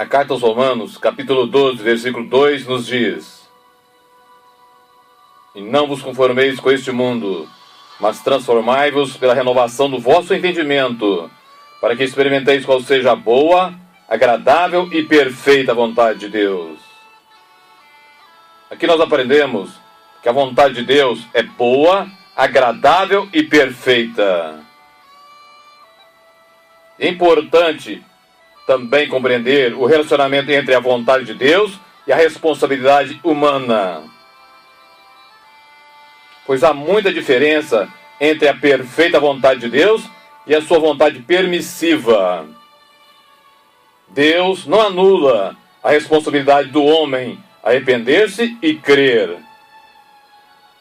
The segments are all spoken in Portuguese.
A carta aos Romanos, capítulo 12, versículo 2, nos diz: E não vos conformeis com este mundo, mas transformai-vos pela renovação do vosso entendimento, para que experimenteis qual seja a boa, agradável e perfeita vontade de Deus. Aqui nós aprendemos que a vontade de Deus é boa, agradável e perfeita. É importante também compreender o relacionamento entre a vontade de Deus e a responsabilidade humana, pois há muita diferença entre a perfeita vontade de Deus e a sua vontade permissiva. Deus não anula a responsabilidade do homem arrepender-se e crer,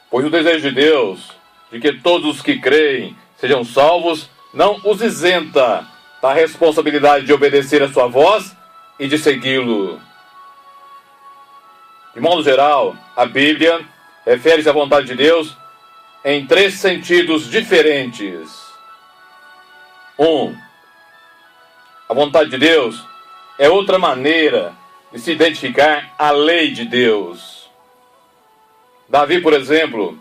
pois o desejo de Deus de que todos os que creem sejam salvos não os isenta da responsabilidade de obedecer a sua voz e de segui-lo. De modo geral, a Bíblia refere-se à vontade de Deus em 3 sentidos diferentes. 1. A vontade de Deus é outra maneira de se identificar a lei de Deus. Davi, por exemplo,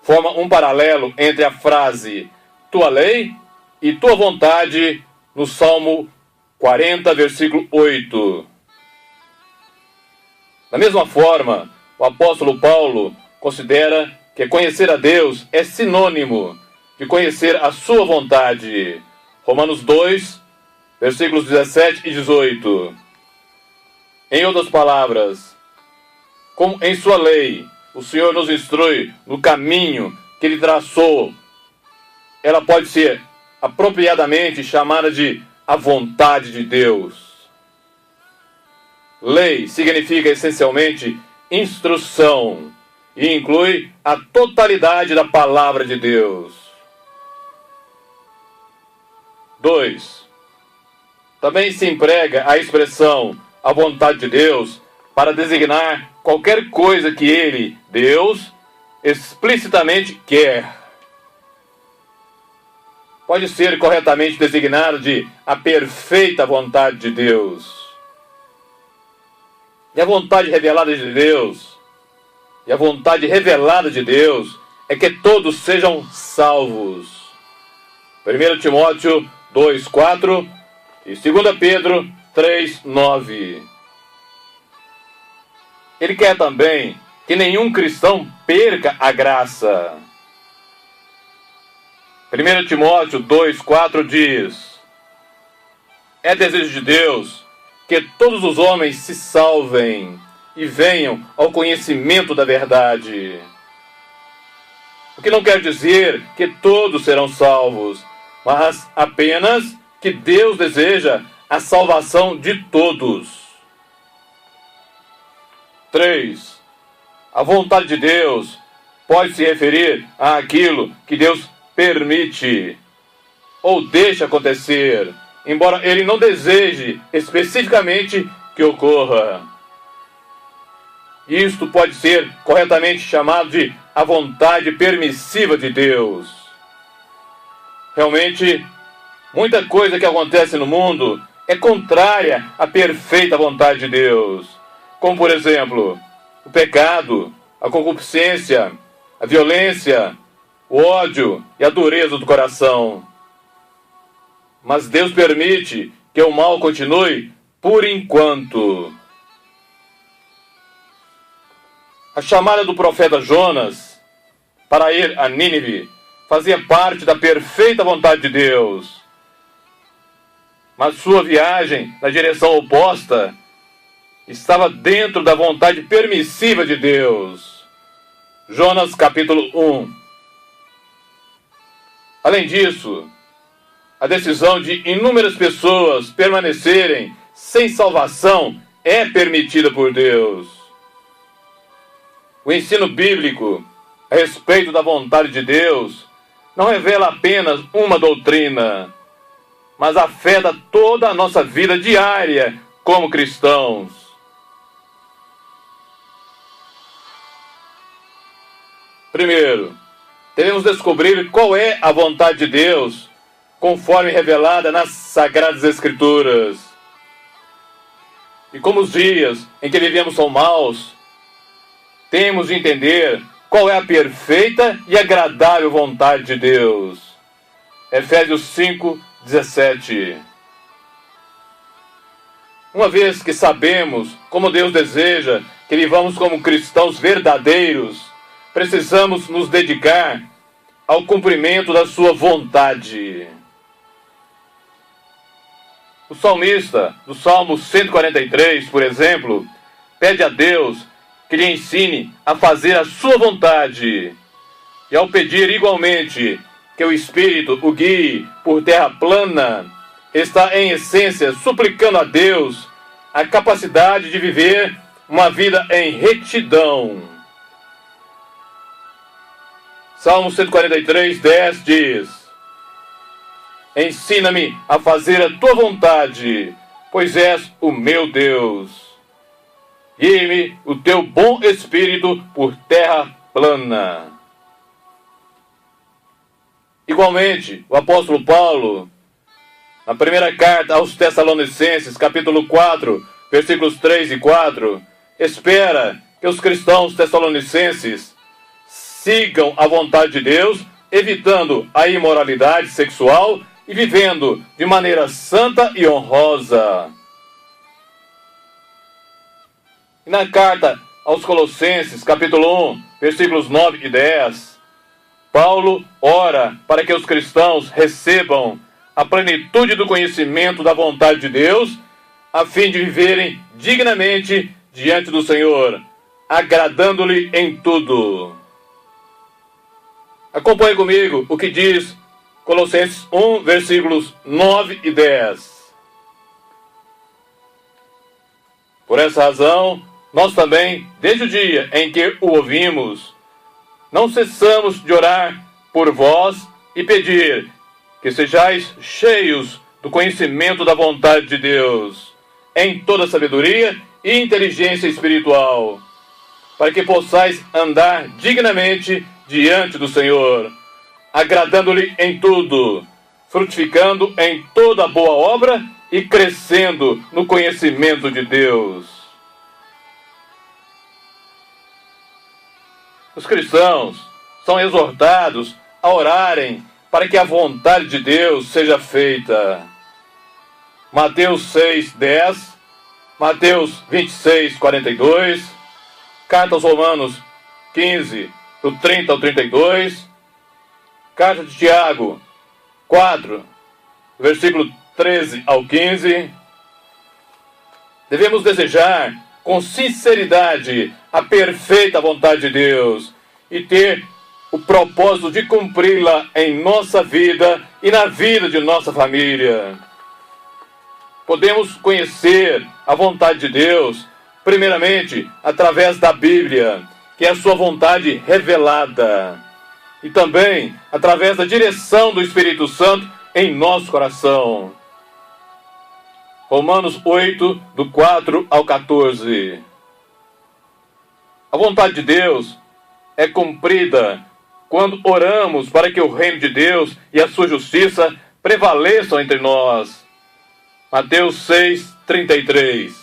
forma um paralelo entre a frase tua lei e tua vontade no Salmo 40, versículo 8. Da mesma forma, o apóstolo Paulo considera que conhecer a Deus é sinônimo de conhecer a sua vontade. Romanos 2, versículos 17 e 18. Em outras palavras, como em sua lei, o Senhor nos instrui no caminho que Ele traçou, ela pode ser apropriadamente chamada de a vontade de Deus. Lei significa essencialmente instrução e inclui a totalidade da palavra de Deus. 2. Também se emprega a expressão a vontade de Deus para designar qualquer coisa que Ele, Deus, explicitamente quer. Pode ser corretamente designado de a perfeita vontade de Deus. E a vontade revelada de Deus, é que todos sejam salvos. 1 Timóteo 2:4 e 2 Pedro 3:9. Ele quer também que nenhum cristão perca a graça. 1 Timóteo 2:4 diz: É desejo de Deus que todos os homens se salvem e venham ao conhecimento da verdade. O que não quer dizer que todos serão salvos, mas apenas que Deus deseja a salvação de todos. 3. A vontade de Deus pode se referir àquilo que Deus permite ou deixa acontecer, embora Ele não deseje especificamente que ocorra. Isto pode ser corretamente chamado de a vontade permissiva de Deus. Realmente, muita coisa que acontece no mundo é contrária à perfeita vontade de Deus, como por exemplo, o pecado, a concupiscência, a violência, o ódio e a dureza do coração. Mas Deus permite que o mal continue por enquanto. A chamada do profeta Jonas para ir a Nínive fazia parte da perfeita vontade de Deus. Mas sua viagem na direção oposta estava dentro da vontade permissiva de Deus. Jonas capítulo 1. Além disso, a decisão de inúmeras pessoas permanecerem sem salvação é permitida por Deus. O ensino bíblico a respeito da vontade de Deus não revela apenas uma doutrina, mas afeta toda a nossa vida diária como cristãos. Primeiro, devemos descobrir qual é a vontade de Deus, conforme revelada nas Sagradas Escrituras. E como os dias em que vivemos são maus, temos de entender qual é a perfeita e agradável vontade de Deus. Efésios 5:17. Uma vez que sabemos como Deus deseja que vivamos como cristãos verdadeiros, precisamos nos dedicar ao cumprimento da sua vontade. O salmista, do Salmo 143, por exemplo, pede a Deus que lhe ensine a fazer a sua vontade. E ao pedir igualmente que o Espírito o guie por terra plana, está em essência suplicando a Deus a capacidade de viver uma vida em retidão. Salmo 143:10 diz: ensina-me a fazer a tua vontade, pois és o meu Deus. Guie-me o teu bom espírito por terra plana. Igualmente, o apóstolo Paulo, na primeira carta aos Tessalonicenses, capítulo 4, versículos 3 e 4, espera que os cristãos tessalonicenses sigam a vontade de Deus, evitando a imoralidade sexual e vivendo de maneira santa e honrosa. E na carta aos Colossenses, capítulo 1, versículos 9 e 10, Paulo ora para que os cristãos recebam a plenitude do conhecimento da vontade de Deus, a fim de viverem dignamente diante do Senhor, agradando-lhe em tudo. Acompanhe comigo o que diz Colossenses 1, versículos 9 e 10. Por essa razão, nós também, desde o dia em que o ouvimos, não cessamos de orar por vós e pedir que sejais cheios do conhecimento da vontade de Deus, em toda sabedoria e inteligência espiritual, para que possais andar dignamente diante do Senhor, agradando-lhe em tudo, frutificando em toda boa obra e crescendo no conhecimento de Deus. Os cristãos são exortados a orarem para que a vontade de Deus seja feita. Mateus 6:10, Mateus 26:42, Carta aos Romanos 15, do 30 ao 32, Carta de Tiago 4, versículo 13 ao 15. Devemos desejar com sinceridade a perfeita vontade de Deus e ter o propósito de cumpri-la em nossa vida e na vida de nossa família. Podemos conhecer a vontade de Deus, primeiramente, através da Bíblia, que é a sua vontade revelada, e também através da direção do Espírito Santo em nosso coração. Romanos 8, do 4 ao 14. A vontade de Deus é cumprida quando oramos para que o reino de Deus e a sua justiça prevaleçam entre nós. Mateus 6:33.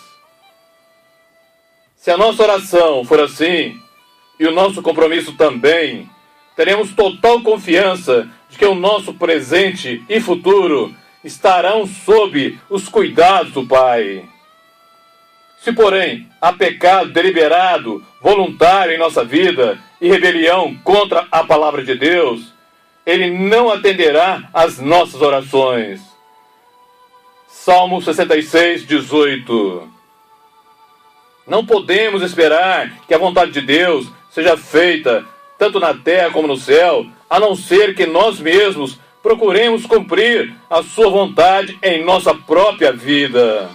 Se a nossa oração for assim, e o nosso compromisso também, teremos total confiança de que o nosso presente e futuro estarão sob os cuidados do Pai. Se, porém, há pecado deliberado, voluntário em nossa vida e rebelião contra a palavra de Deus, Ele não atenderá às nossas orações. Salmo 66:18. Não podemos esperar que a vontade de Deus seja feita, tanto na terra como no céu, a não ser que nós mesmos procuremos cumprir a sua vontade em nossa própria vida.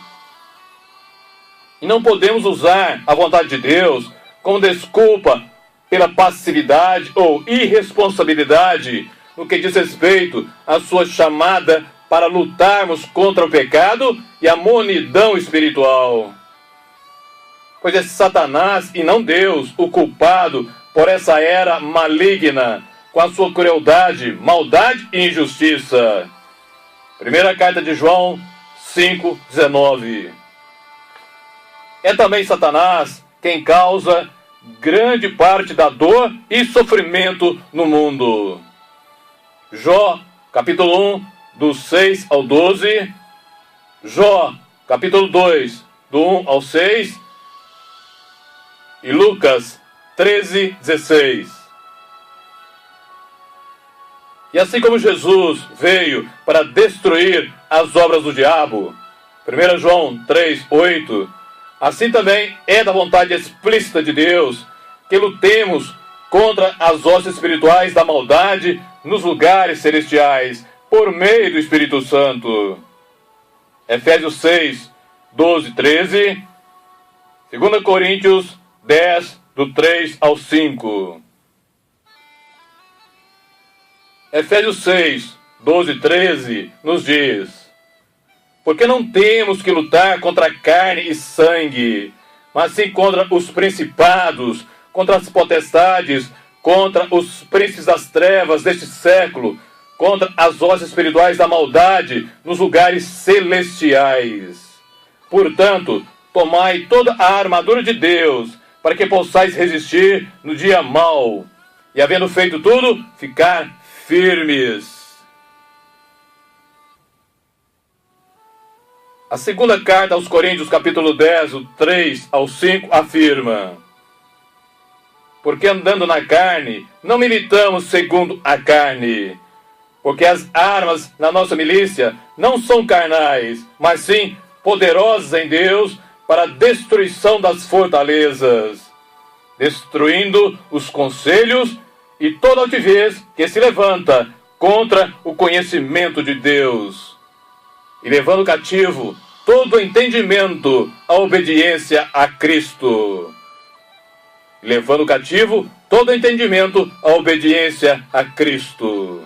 E não podemos usar a vontade de Deus como desculpa pela passividade ou irresponsabilidade no que diz respeito à sua chamada para lutarmos contra o pecado e a monidão espiritual. Pois é Satanás e não Deus o culpado por essa era maligna, com a sua crueldade, maldade e injustiça. Primeira carta de João 5:19. é também Satanás quem causa grande parte da dor e sofrimento no mundo. Jó, capítulo 1, do 6 ao 12. Jó, capítulo 2, do 1 ao 6. E Lucas 13, 16. E assim como Jesus veio para destruir as obras do diabo, 1 João 3, 8, assim também é da vontade explícita de Deus que lutemos contra as hostes espirituais da maldade nos lugares celestiais, por meio do Espírito Santo. Efésios 6, 12, 13. 2 Coríntios 10, do 3 ao 5. Efésios 6, 12 e 13 nos diz: porque não temos que lutar contra carne e sangue, mas sim contra os principados, contra as potestades, contra os príncipes das trevas deste século, contra as hostes espirituais da maldade nos lugares celestiais. Portanto, tomai toda a armadura de Deus, para que possais resistir no dia mau, e havendo feito tudo, ficar firmes. A segunda carta aos Coríntios, capítulo 10, do 3 ao 5, afirma: porque andando na carne, não militamos segundo a carne, porque as armas na nossa milícia não são carnais, mas sim poderosas em Deus para a destruição das fortalezas, destruindo os conselhos e toda altivez que se levanta contra o conhecimento de Deus, e levando cativo todo o entendimento à obediência a Cristo. Levando cativo todo o entendimento à obediência a Cristo.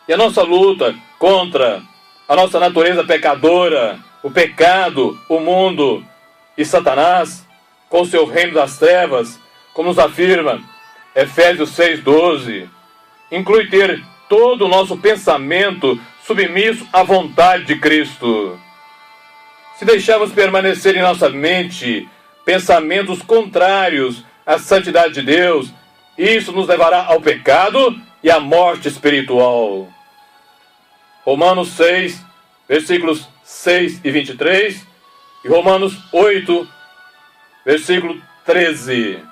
E a nossa luta contra a nossa natureza pecadora, o pecado, o mundo e Satanás, com seu reino das trevas, como nos afirma Efésios 6,12, inclui ter todo o nosso pensamento submisso à vontade de Cristo. Se deixarmos permanecer em nossa mente pensamentos contrários à santidade de Deus, isso nos levará ao pecado e à morte espiritual. Romanos 6, versículos 6 e 23, e Romanos 8, versículo 13.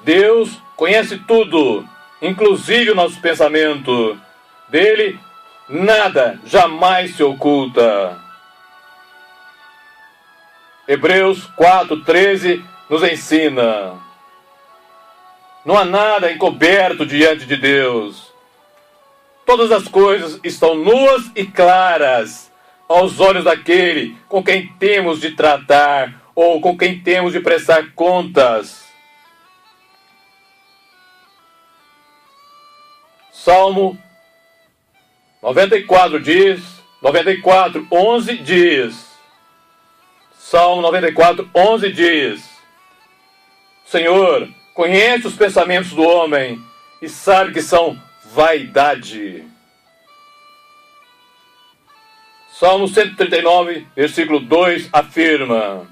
Deus conhece tudo, inclusive o nosso pensamento. Dele nada jamais se oculta. Hebreus 4:13 nos ensina: não há nada encoberto diante de Deus. Todas as coisas estão nuas e claras aos olhos daquele com quem temos de tratar ou com quem temos de prestar contas. Salmo 94 diz, 94:11 diz, Salmo 94:11 diz: Senhor, conhece os pensamentos do homem e sabe que são vaidade. Salmo 139, versículo 2 afirma: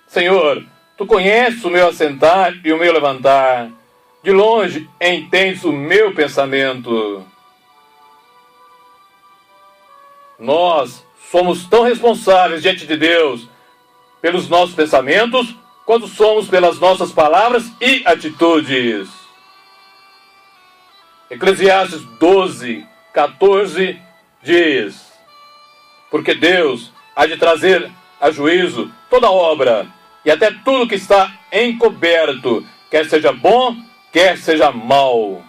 Senhor, tu conheces o meu assentar e o meu levantar. De longe entendes o meu pensamento. Nós somos tão responsáveis diante de Deus pelos nossos pensamentos, quanto somos pelas nossas palavras e atitudes. Eclesiastes 12:14 diz: porque Deus há de trazer a juízo toda obra, e até tudo que está encoberto, quer seja bom, quer seja mal.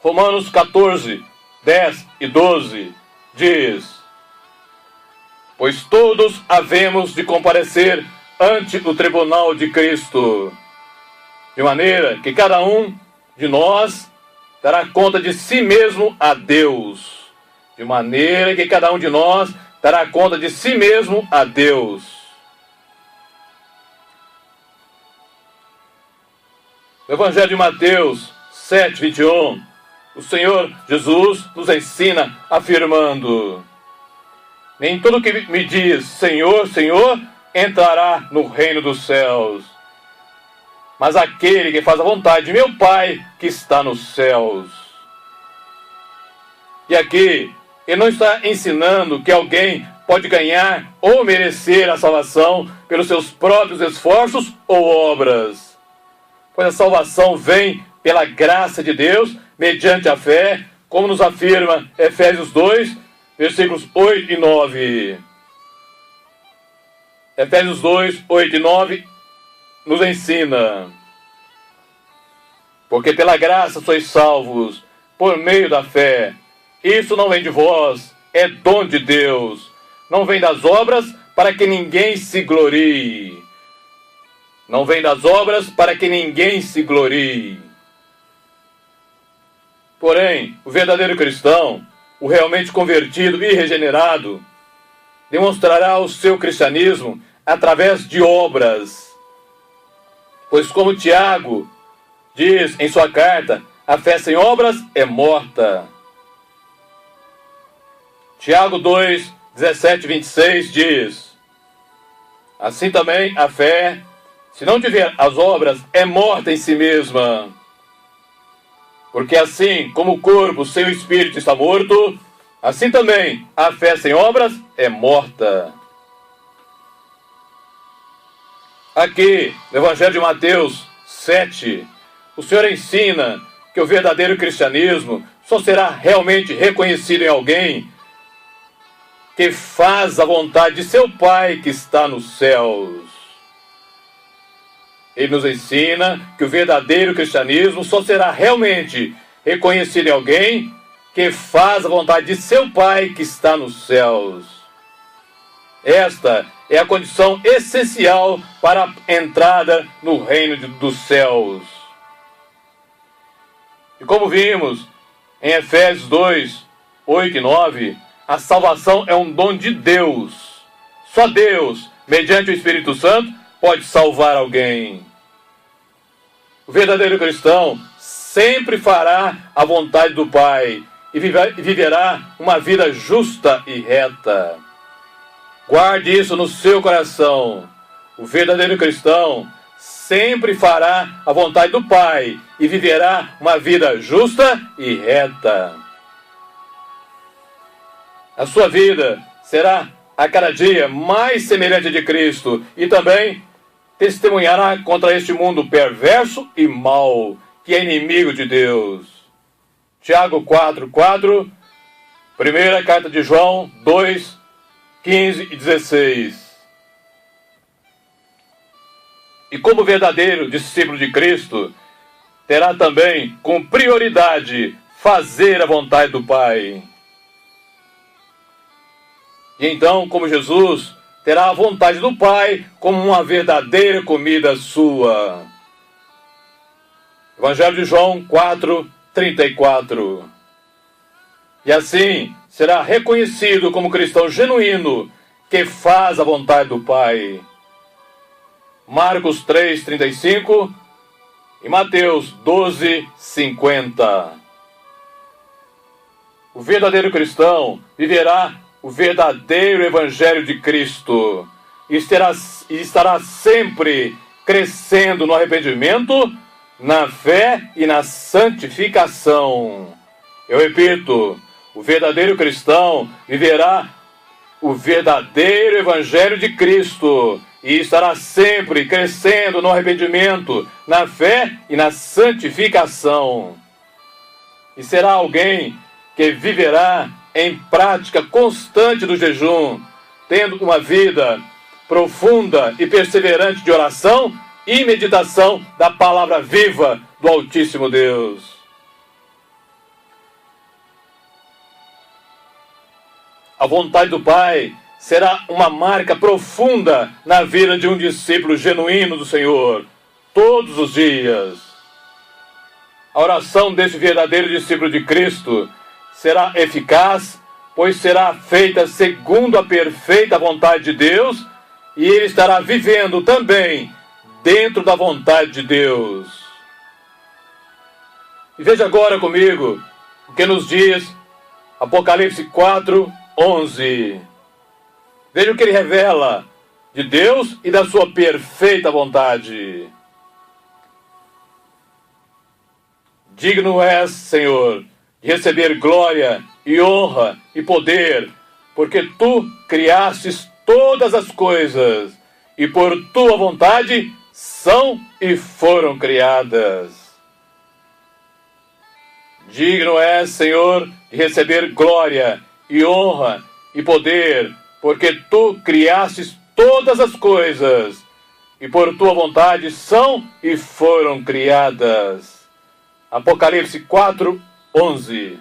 Romanos 14:10 e 12 diz: pois todos havemos de comparecer ante o tribunal de Cristo, de maneira que cada um de nós dará conta de si mesmo a Deus. De maneira que cada um de nós dará conta de si mesmo a Deus. No Evangelho de Mateus 7:21, o Senhor Jesus nos ensina afirmando: nem todo que me diz Senhor, Senhor, entrará no reino dos céus, mas aquele que faz a vontade de meu Pai que está nos céus. E aqui, ele não está ensinando que alguém pode ganhar ou merecer a salvação pelos seus próprios esforços ou obras, pois a salvação vem pela graça de Deus, mediante a fé, como nos afirma Efésios 2, versículos 8 e 9. Efésios 2, 8 e 9 nos ensina: porque pela graça sois salvos, por meio da fé. Isso não vem de vós, é dom de Deus. Não vem das obras, para que ninguém se glorie. Não vem das obras, para que ninguém se glorie. Porém, o verdadeiro cristão, o realmente convertido e regenerado, demonstrará o seu cristianismo através de obras. Pois como Tiago diz em sua carta, a fé sem obras é morta. Tiago 2, 17 e 26 diz: assim também a fé, se não tiver as obras, é morta em si mesma. Porque assim como o corpo sem o espírito está morto, assim também a fé sem obras é morta. Aqui, no Evangelho de Mateus 7, o Senhor ensina que o verdadeiro cristianismo só será realmente reconhecido em alguém que faz a vontade de seu Pai que está nos céus. Ele nos ensina que o verdadeiro cristianismo só será realmente reconhecido em alguém que faz a vontade de seu Pai que está nos céus. Esta é a condição essencial para a entrada no reino dos céus. E como vimos em Efésios 2, 8 e 9, a salvação é um dom de Deus. Só Deus, mediante o Espírito Santo, pode salvar alguém. O verdadeiro cristão sempre fará a vontade do Pai e viverá uma vida justa e reta. Guarde isso no seu coração. O verdadeiro cristão sempre fará a vontade do Pai e viverá uma vida justa e reta. A sua vida será a cada dia mais semelhante de Cristo e também testemunhará contra este mundo perverso e mau, que é inimigo de Deus. Tiago 4, 4, primeira carta de João 2, 15 e 16. E como verdadeiro discípulo de Cristo, terá também com prioridade fazer a vontade do Pai. E então, como Jesus, terá a vontade do Pai como uma verdadeira comida sua. Evangelho de João 4, 34. E assim será reconhecido como cristão genuíno que faz a vontade do Pai. Marcos 3, 35 e Mateus 12, 50. O verdadeiro cristão viverá o verdadeiro Evangelho de Cristo e estará sempre crescendo no arrependimento, na fé e na santificação. Eu repito, o verdadeiro cristão viverá o verdadeiro Evangelho de Cristo e estará sempre crescendo no arrependimento, na fé e na santificação. E será alguém que viverá em prática constante do jejum, tendo uma vida profunda e perseverante de oração e meditação da palavra viva do Altíssimo Deus. A vontade do Pai será uma marca profunda na vida de um discípulo genuíno do Senhor, todos os dias. A oração deste verdadeiro discípulo de Cristo será eficaz, pois será feita segundo a perfeita vontade de Deus, e ele estará vivendo também dentro da vontade de Deus. E veja agora comigo O que nos diz Apocalipse 4:11. Veja o que ele revela de Deus e da sua perfeita vontade. Digno és, Senhor, de receber glória e honra e poder, porque tu criastes todas as coisas, e por tua vontade são e foram criadas. Digno és, Senhor, de receber glória e honra e poder, porque tu criastes todas as coisas, e por tua vontade são e foram criadas. Apocalipse 4:11.